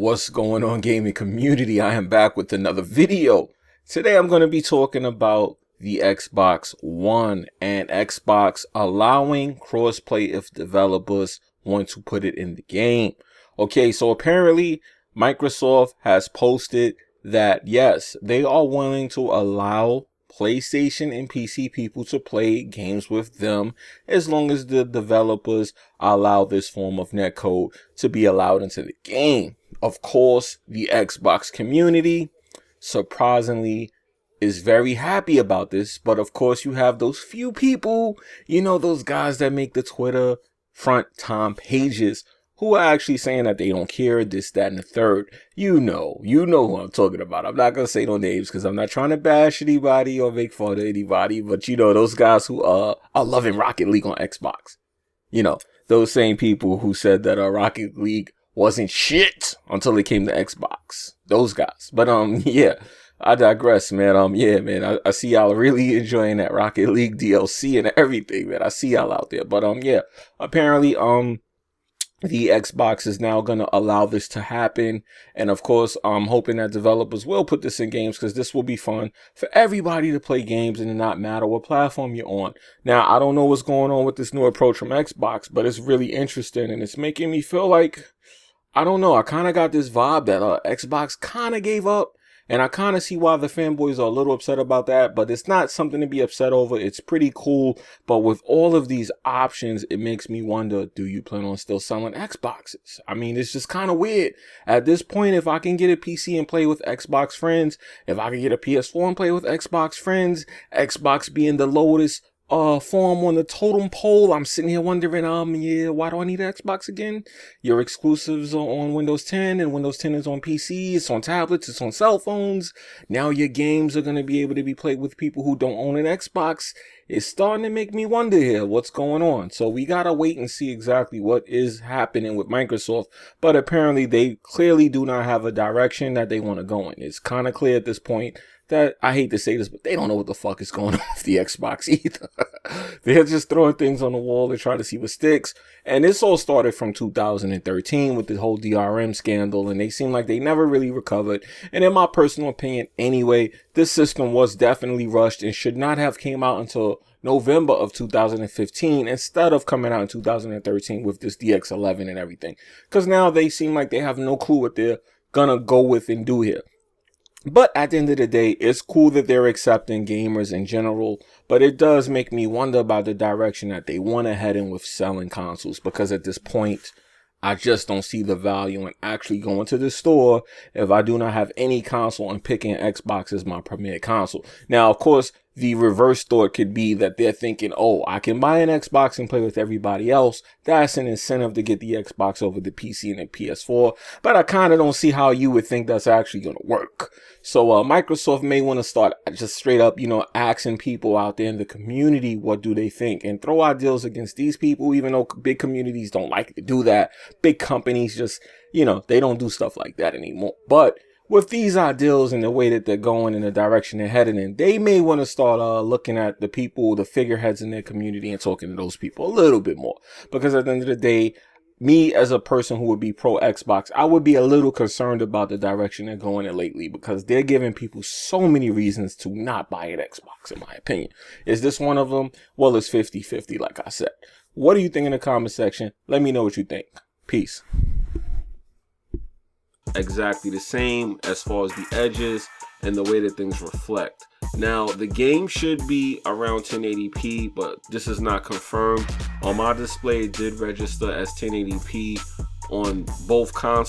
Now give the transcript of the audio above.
What's going on, gaming community? I am back with another video. Today I'm going to be talking about the Xbox One and Xbox allowing crossplay if developers want to put it in the game. Okay, so apparently Microsoft has posted that yes, they are willing to allow PlayStation and PC people to play games with them as long as the developers allow this form of netcode to be allowed into the game. Of course, the Xbox community, surprisingly, is very happy about this. But of course, you have those few people, you know, those guys that make the Twitter front time pages who are actually saying that they don't care, this, that, and the third. You know who I'm talking about. I'm not going to say no names because I'm not trying to bash anybody or make fun of anybody. But, you know, those guys who are loving Rocket League on Xbox. You know, those same people who said that Rocket League wasn't shit until it came to Xbox. Those guys. But, yeah, I digress, man. Yeah, man, I see y'all really enjoying that Rocket League DLC and everything, man. I see y'all out there. But, yeah, apparently, the Xbox is now going to allow this to happen. And of course, I'm hoping that developers will put this in games because this will be fun for everybody to play games and not matter what platform you're on. Now, I don't know what's going on with this new approach from Xbox, but it's really interesting and it's making me feel like, I don't know, I kind of got this vibe that Xbox kind of gave up. And I kind of see why the fanboys are a little upset about that, but it's not something to be upset over. It's pretty cool. But with all of these options, it makes me wonder, do you plan on still selling Xboxes? I mean, it's just kind of weird. At this point, if I can get a PC and play with Xbox friends, if I can get a PS4 and play with Xbox friends, Xbox being the lowest form on the totem pole, I'm sitting here wondering, yeah, why do I need an Xbox again? Your exclusives are on Windows 10 and Windows 10 is on PC, it's on tablets, it's on cell phones. Now your games are going to be able to be played with people who don't own an Xbox. It's starting to make me wonder here what's going on. So we got to wait and see exactly what is happening with Microsoft. But apparently they clearly do not have a direction that they want to go in. It's kind of clear at this point that, I hate to say this, but they don't know what the fuck is going on with the Xbox either. They're just throwing things on the wall to try to see what sticks. And this all started from 2013 with the whole DRM scandal, and they seem like they never really recovered. And in my personal opinion, anyway, this system was definitely rushed and should not have came out until November of 2015 instead of coming out in 2013 with this DX11 and everything. Because now they seem like they have no clue what they're gonna go with and do here. But at the end of the day, it's cool that they're accepting gamers in general, but it does make me wonder about the direction that they want to head in with selling consoles, because at this point, I just don't see the value in actually going to the store if I do not have any console and picking Xbox as my premier console. Now, of course, the reverse thought could be that they're thinking, oh, I can buy an Xbox and play with everybody else. That's an incentive to get the Xbox over the PC and the PS4. But I kind of don't see how you would think that's actually going to work. So Microsoft may want to start just straight up, you know, asking people out there in the community, what do they think? And throw ideas against these people, even though big communities don't like to do that. Big companies just, you know, they don't do stuff like that anymore. But with these ideals and the way that they're going in the direction they're heading in, they may want to start looking at the people, the figureheads in their community and talking to those people a little bit more. Because at the end of the day, me as a person who would be pro Xbox, I would be a little concerned about the direction they're going in lately, because they're giving people so many reasons to not buy an Xbox, in my opinion. Is this one of them? Well, it's 50-50, like I said. What do you think in the comment section? Let me know what you think. Peace. Exactly the same as far as the edges and the way that things reflect. Now, the game should be around 1080p, but this is not confirmed. On my display, it did register as 1080p on both consoles.